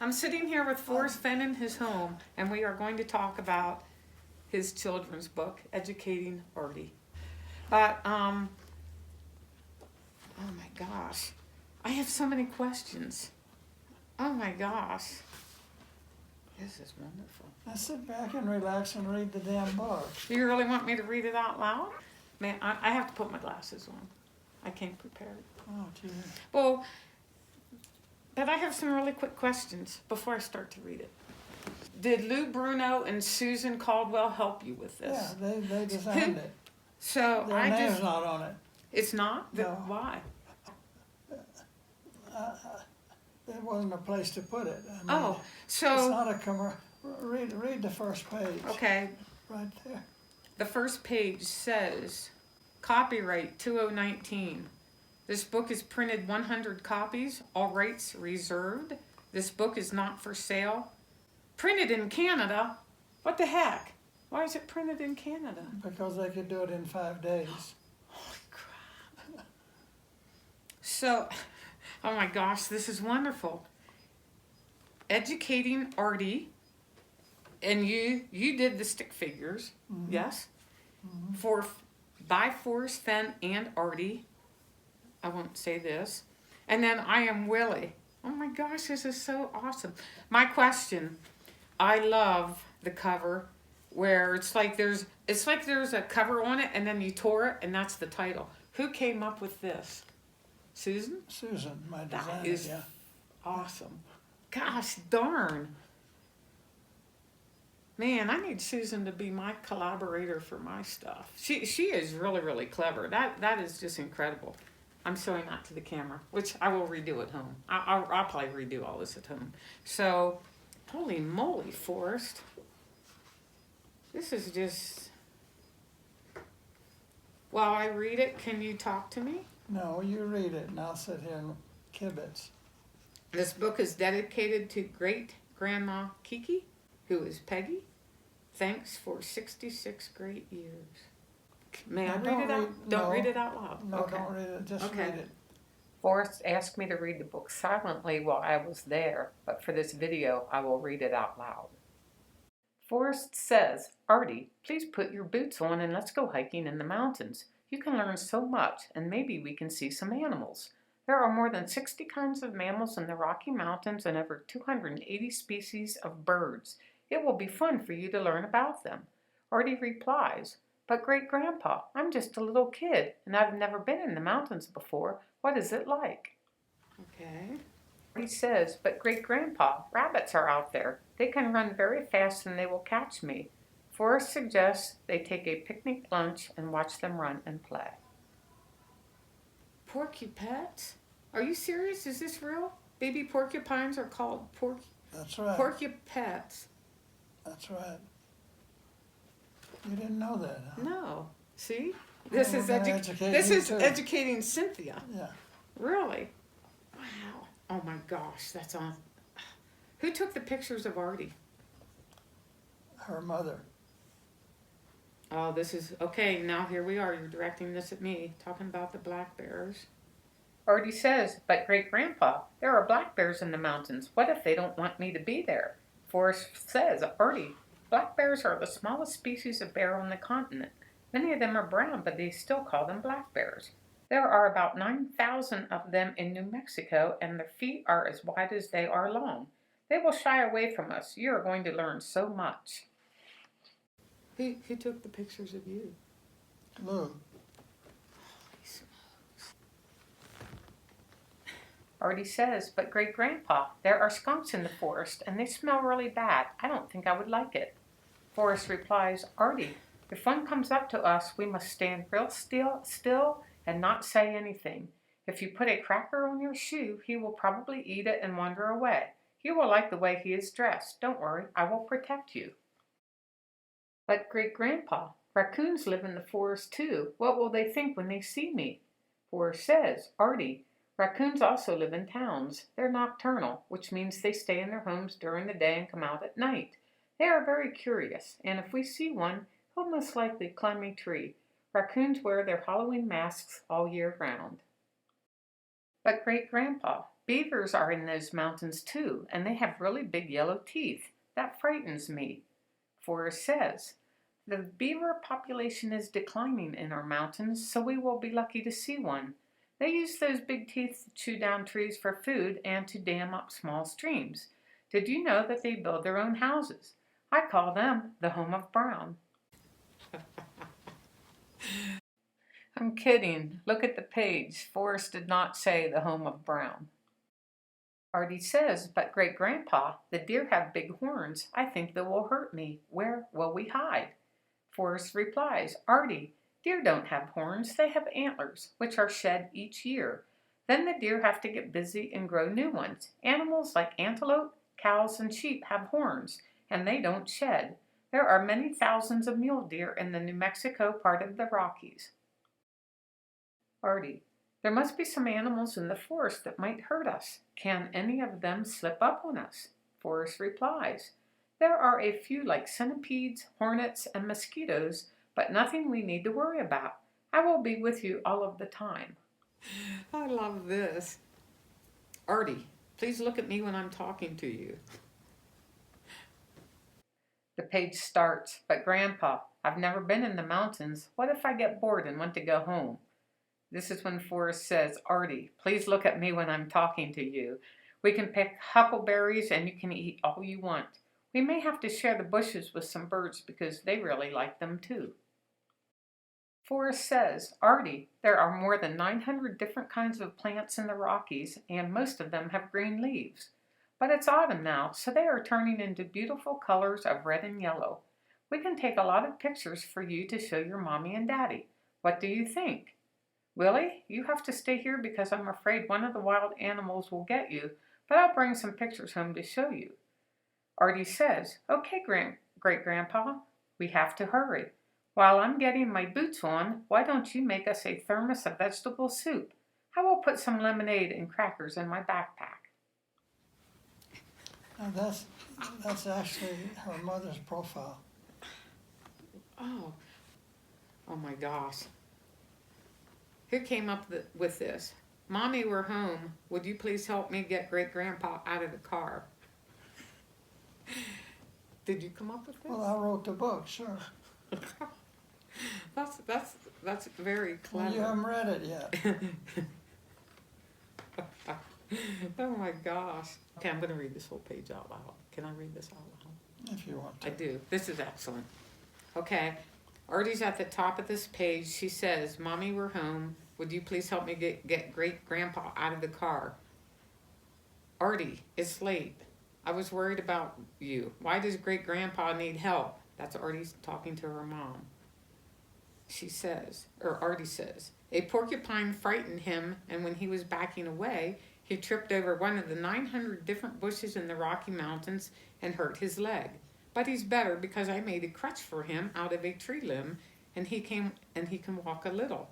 I'm sitting here with Forrest Fenn in his home, and we are going to talk about his children's book, Educating Ardi. But, oh my gosh, I have so many questions. Oh my gosh. This is wonderful. Now sit back and relax and read the damn book. Do you really want me to read it out loud? Man, I have to put my glasses on. I can't prepare it. Oh, gee. Well, but I have some really quick questions before I start to read it. Did Lou Bruno and Susan Caldwell help you with this? Yeah, they designed it. So Their I name's just, not on it. it's not? No. Why? There wasn't a place to put it. I mean, Oh, it's so, not a commercial. Read the first page. okay, Right there. the first page says, copyright 2019. This book is printed 100 copies, all rights reserved. This book is not for sale. Printed in Canada? What the heck? Why is it printed in Canada? Because they could do it in 5 days. Holy crap. So, oh my gosh, this is wonderful. Educating Ardi, and you did the stick figures, Mhm. yes? Mhm. By Forrest Fenn and Ardi. I won't say this. And then I Am Willie. Oh my gosh, this is so awesome. My question, I love the cover where it's like there's a cover on it and then you tore it and that's the title. Who came up with this? Susan? Susan, my That designer, is yeah. awesome. Gosh darn. Man, I need Susan to be my collaborator for my stuff. She is really, really clever. That is just incredible. I'm showing that to the camera, which I will redo at home. I'll probably redo all this at home. So, holy moly, Forrest. This is just... While I read it, can you talk to me? No, you read it and I'll sit here and kibitz. This book is dedicated to great-grandma Kiki, who is Peggy. Thanks for 66 great years. May I read it out? Don't read it out loud. No, Okay. don't read it, just Okay. read it. Forrest asked me to read the book silently while I was there, but for this video, I will read it out loud. Forrest says, Ardi, please put your boots on and let's go hiking in the mountains. You can learn so much, and maybe we can see some animals. There are more than 60 kinds of mammals in the Rocky Mountains and over 280 species of birds. It will be fun for you to learn about them. Ardi replies, but great-grandpa, I'm just a little kid, and I've never been in the mountains before. What is it like? Okay. He says, but great-grandpa, rabbits are out there. They can run very fast and they will catch me. Forrest suggests they take a picnic lunch and watch them run and play. Porcupets? Are you serious? Is this real? Baby porcupines are called That's right. porcupets. That's right. You didn't know that, huh? No. See? Well, This we're is gonna educate this you is too. educating Cynthia. Yeah. Really? Wow. Oh my gosh, that's on. Who took the pictures of Ardi? Her mother. Oh, this is okay. Now here we are. You're directing this at me, talking about the black bears. Ardi says, but great-grandpa, there are black bears in the mountains. What if they don't want me to be there? Forrest says, Ardi, black bears are the smallest species of bear on the continent. Many of them are brown, but they still call them black bears. There are about 9,000 of them in New Mexico, and their feet are as wide as they are long. They will shy away from us. You are going to learn so much. Who took the pictures of you? Lou. Ardi says, but great-grandpa, there are skunks in the forest, and they smell really bad. I don't think I would like it. Forrest replies, Ardi, if one comes up to us, we must stand real still and not say anything. If you put a cracker on your shoe, he will probably eat it and wander away. He will like the way he is dressed. Don't worry, I will protect you. But great-grandpa, raccoons live in the forest too. What will they think when they see me? Forrest says, Ardi, raccoons also live in towns. They're nocturnal, which means they stay in their homes during the day and come out at night. They are very curious, and if we see one, he'll most likely climb a tree. Raccoons wear their Halloween masks all year round. But great-grandpa, Beavers are in those mountains too, and they have really big yellow teeth. That frightens me. Forrest says, the beaver population is declining in our mountains, so we will be lucky to see one. They use those big teeth to chew down trees for food and to dam up small streams. Did you know that they build their own houses? I call them the home of Brown. I'm kidding. Look at the page. Forrest did not say the home of Brown. Ardi says, but great-grandpa, the deer have big horns. I think they will hurt me. Where will we hide? Forrest replies, Ardi, deer don't have horns. They have antlers, which are shed each year. Then the deer have to get busy and grow new ones. Animals like antelope, cows, and sheep have horns, and they don't shed. There are many thousands of mule deer in the New Mexico part of the Rockies. Ardi, there must be some animals in the forest that might hurt us. Can any of them slip up on us? Forrest replies, there are a few like centipedes, hornets, and mosquitoes, but nothing we need to worry about. I will be with you all of the time. I love this. Ardi, please look at me when I'm talking to you. The page starts, but Grandpa, I've never been in the mountains. What if I get bored and want to go home? This is when Forrest says, Ardi, please look at me when I'm talking to you. We can pick huckleberries and you can eat all you want. We may have to share the bushes with some birds because they really like them too. Forrest says, Ardi, there are more than 900 different kinds of plants in the Rockies and most of them have green leaves. But it's autumn now, so they are turning into beautiful colors of red and yellow. We can take a lot of pictures for you to show your mommy and daddy. What do you think? Willie, you have to stay here because I'm afraid one of the wild animals will get you, but I'll bring some pictures home to show you. Ardi says, okay, Great-Grandpa, we have to hurry. While I'm getting my boots on, why don't you make us a thermos of vegetable soup? I will put some lemonade and crackers in my backpack. Now that's actually her mother's profile. Oh my gosh. Who came up with this? Mommy, we're home. Would you please help me get Great-Grandpa out of the car? Did you come up with this? Well, I wrote the book, sure. That's very clever. Well, you haven't read it yet. Oh my gosh. Okay, I'm going to read this whole page out loud. Can I read this out loud? If you want to. I do. This is excellent. Okay. Ardi's at the top of this page. She says, Mommy, we're home. Would you please help me get Great-Grandpa out of the car? Ardi, it's late. I was worried about you. Why does Great-Grandpa need help? That's Ardi's talking to her mom. Ardi says, a porcupine frightened him, and when he was backing away, he tripped over one of the 900 different bushes in the Rocky Mountains and hurt his leg. But he's better because I made a crutch for him out of a tree limb, and he can walk a little.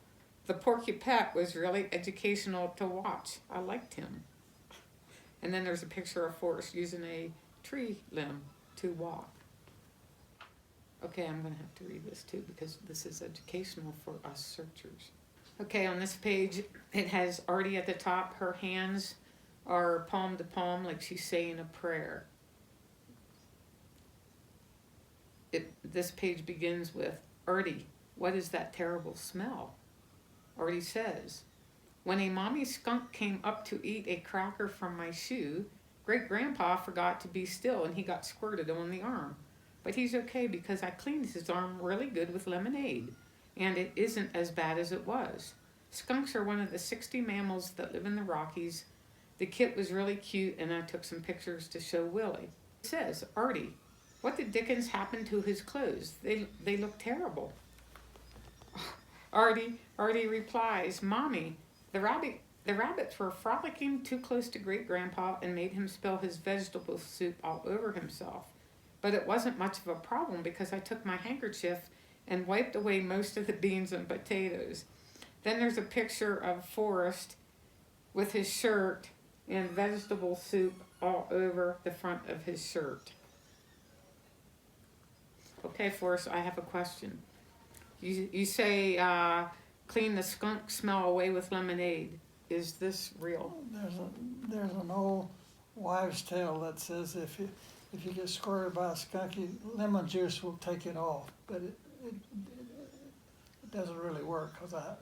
The porcupine was really educational to watch. I liked him. And then there's a picture of Forrest using a tree limb to walk. Okay, I'm going to have to read this too because this is educational for us searchers. Okay, on this page, it has Ardi at the top. Her hands are palm to palm like she's saying a prayer. This page begins with, Ardi, what is that terrible smell? Ardi says, when a mommy skunk came up to eat a cracker from my shoe, Great-Grandpa forgot to be still and he got squirted on the arm. But he's okay because I cleaned his arm really good with lemonade, and it isn't as bad as it was. Skunks are one of the 60 mammals that live in the Rockies. The kit was really cute and I took some pictures to show Willie. It says, Ardi, what the dickens happened to his clothes? They look terrible. Ardi replies, Mommy, the rabbits were frolicking too close to Great-Grandpa and made him spill his vegetable soup all over himself. But it wasn't much of a problem because I took my handkerchief and wiped away most of the beans and potatoes. Then there's a picture of Forrest with his shirt and vegetable soup all over the front of his shirt. Okay, Forrest, I have a question. You say clean the skunk smell away with lemonade. is this real? There's an old wives' tale that says if you get squirted by a skunk, lemon juice will take it off. But it doesn't really work because I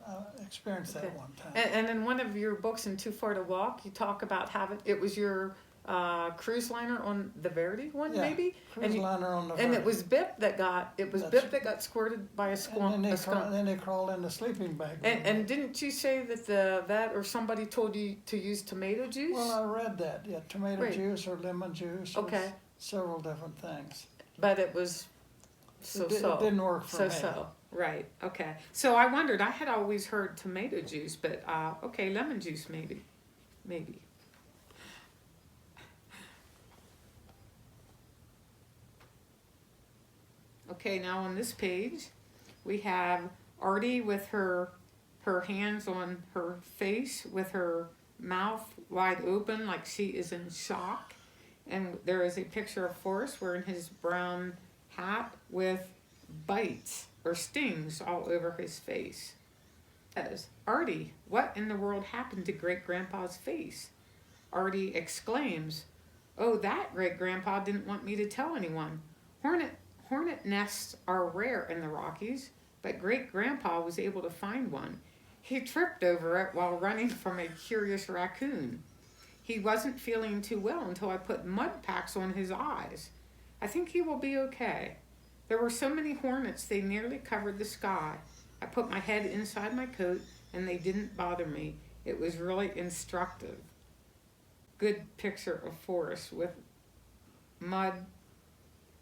experienced that Okay. one time. And in one of your books, In Too Far to Walk, you talk about having, it was your cruise liner on the Verity one, Yeah, maybe? Cruise liner on the And it Verity. was Bip that got squirted by a And skunk. then they crawled in the sleeping bag. And didn't you say that the vet or somebody told you to use tomato juice? Well, I read that. Yeah, tomato Right. juice or lemon juice. Or Okay. several different things. But it was It didn't work for me. So. Right. Okay. So I wondered. I had always heard tomato juice, but okay, lemon juice maybe. Okay. Now on this page, we have Ardi with her hands on her face, with her mouth wide open, like she is in shock. And there is a picture of Forrest wearing his brown hat with bites or stings all over his face. Says, Ardi, what in the world happened to Great Grandpa's face? Ardi exclaims, oh, that Great Grandpa didn't want me to tell anyone. Hornet nests are rare in the Rockies, but Great Grandpa was able to find one. He tripped over it while running from a curious raccoon. He wasn't feeling too well until I put mud packs on his eyes. I think he will be okay. There were so many hornets they nearly covered the sky. I put my head inside my coat and they didn't bother me. It was really instructive. Good picture of Forrest with mud.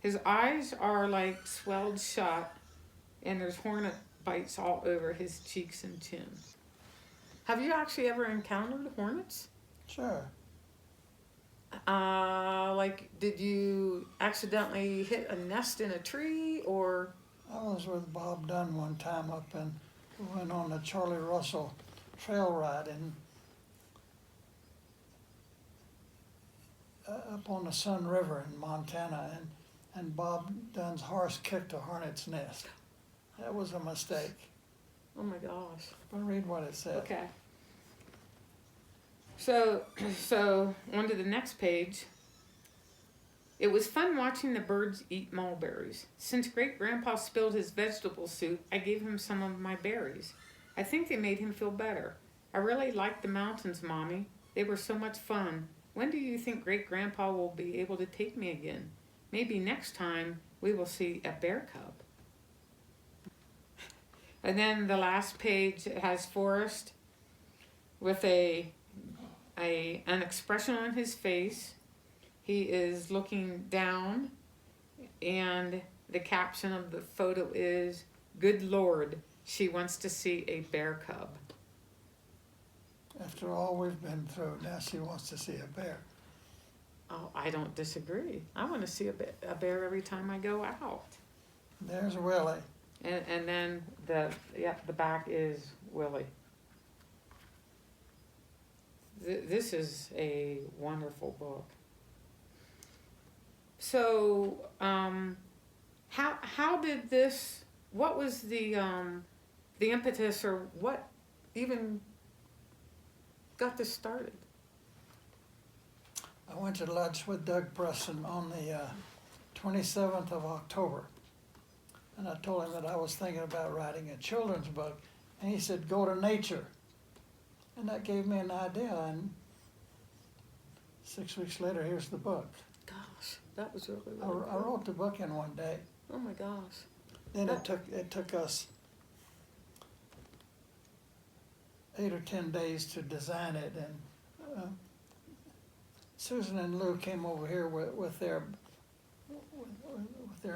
His eyes are like swelled shut and there's hornet bites all over his cheeks and chin. Have you actually ever encountered hornets? Sure. Like, did you accidentally hit a nest in a tree, or? I was with Bob Dunn one time we went on the Charlie Russell trail ride up on the Sun River in Montana, and Bob Dunn's horse kicked a hornet's nest. That was a mistake. Oh my gosh. But read what it said. Okay. So on to the next page. It was fun watching the birds eat mulberries. Since Great Grandpa spilled his vegetable soup, I gave him some of my berries. I think they made him feel better. I really liked the mountains, Mommy. They were so much fun. When do you think Great Grandpa will be able to take me again? Maybe next time we will see a bear cub. And then the last page has Forrest with an expression on his face. He is looking down, and the caption of the photo is, "Good Lord, she wants to see a bear cub." After all we've been through, now she wants to see a bear. Oh, I don't disagree. I want to see a bear every time I go out. There's Willie. And then the back is Willie. This is a wonderful book. So, how did this? What was the impetus, or what even got this started? I went to lunch with Doug Preston on the 27th of October, and I told him that I was thinking about writing a children's book, and he said, "Go to nature," and that gave me an idea. And 6 weeks later, here's the book. Gosh, that was really I wrote the book in one day. Oh my gosh. Then it took us 8 or 10 days to design it, and Susan and Lou came over here with their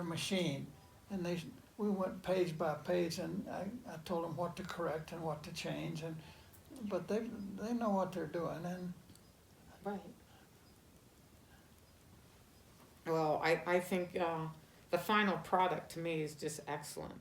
machine, and we went page by page, and I told them what to correct and what to change, but they know what they're doing, and Right. Well, I think the final product to me is just excellent.